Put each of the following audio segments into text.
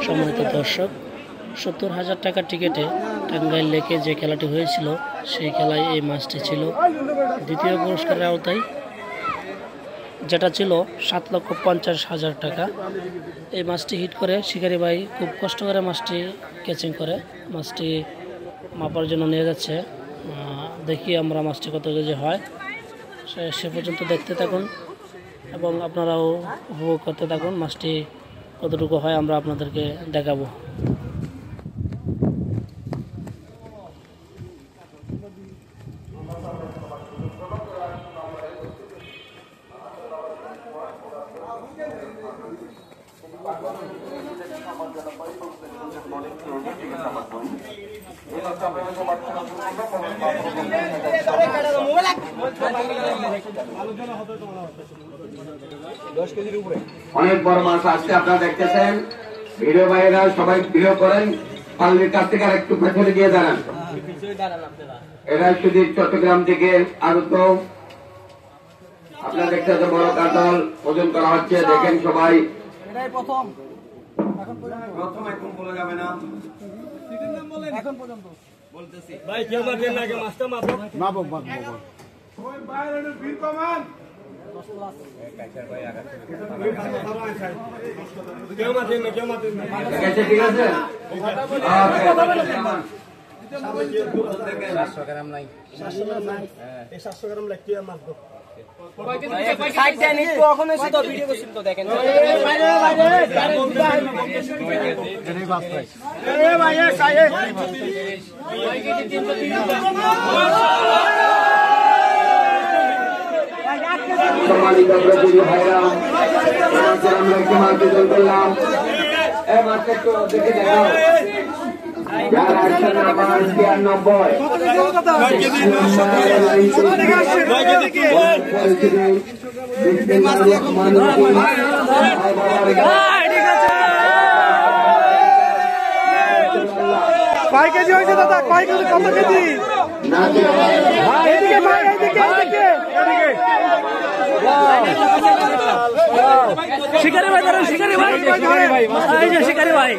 সম্মানিত দর্শক, ৭০,০০০ টাকার টিকিটে টাঙ্গাইল লেকে যে খেলাটি হয়েছিল সেই খেলায় এই মাছটি ছিল দ্বিতীয় পুরস্কারের আওতায়, যেটা ছিল ৭,৫০,০০০ টাকা। এই মাছটি হিট করে শিকারি ভাই খুব কষ্ট করে মাছটি ক্যাচিং করে মাছটি মাপার জন্য নিয়ে যাচ্ছে। দেখি আমরা মাছটি কত কেজি হয় সে পর্যন্ত দেখতে থাকুন এবং আপনারাও উপভোগ করতে থাকুন। মাছটি কতটুকু হয় আমরা আপনাদেরকে দেখাবো। অনেক বড় মাছ আসছে, আপনারা দেখতেছেন। ভিডিও ভাইয়েরা সবাই ভিডিও করেন, পাল্লির কাছ থেকে আর একটু পেছনে গিয়ে দাঁড়ান। এরা শুধু চট্টগ্রাম থেকে আগত। আপনারা দেখতে বড় কাতল ওজন করা হচ্ছে, দেখেন সবাই। প্রথম এখন বলা যাবে না, এখন পর্যন্ত বলতেছি ভাই কেউ মারবেন না, আগে মাছটা মাপো মাপো মাপো। ওই বাইরের বীর কমান 10 প্লাস কাইসার ভাই আগা কেউ মারবেন না, কেউ মারবেন না। ঠিক আছে 700 গ্রাম নাই, 700 গ্রাম নাই, এই 700 গ্রাম লাগতে মারবো। সাইড দেন একটু, ওখানে এসে তো ভিডিও করছেন তো দেখেন। বাইরে এটাই বাস ভাই, এ ভাই এ সাইয়ে সম্মানিত প্রতিনিধি ভাইরা, আমরা একটু মাছ বিতরণ করলাম। এই মাছটা একটু দেখে দেখাও। যার আসছেন আমার 92 কয় কেজি হয়েছে দাদা? কয় কেজি? কত কেজি? এদিকে ভাই, এদিকে এদিকে শিকারি ভাই দাঁড়ান, শিকারি ভাই, এই যে শিকারি ভাই।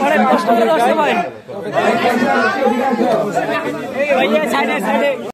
অনেক কষ্ট করে আসছে ভাই।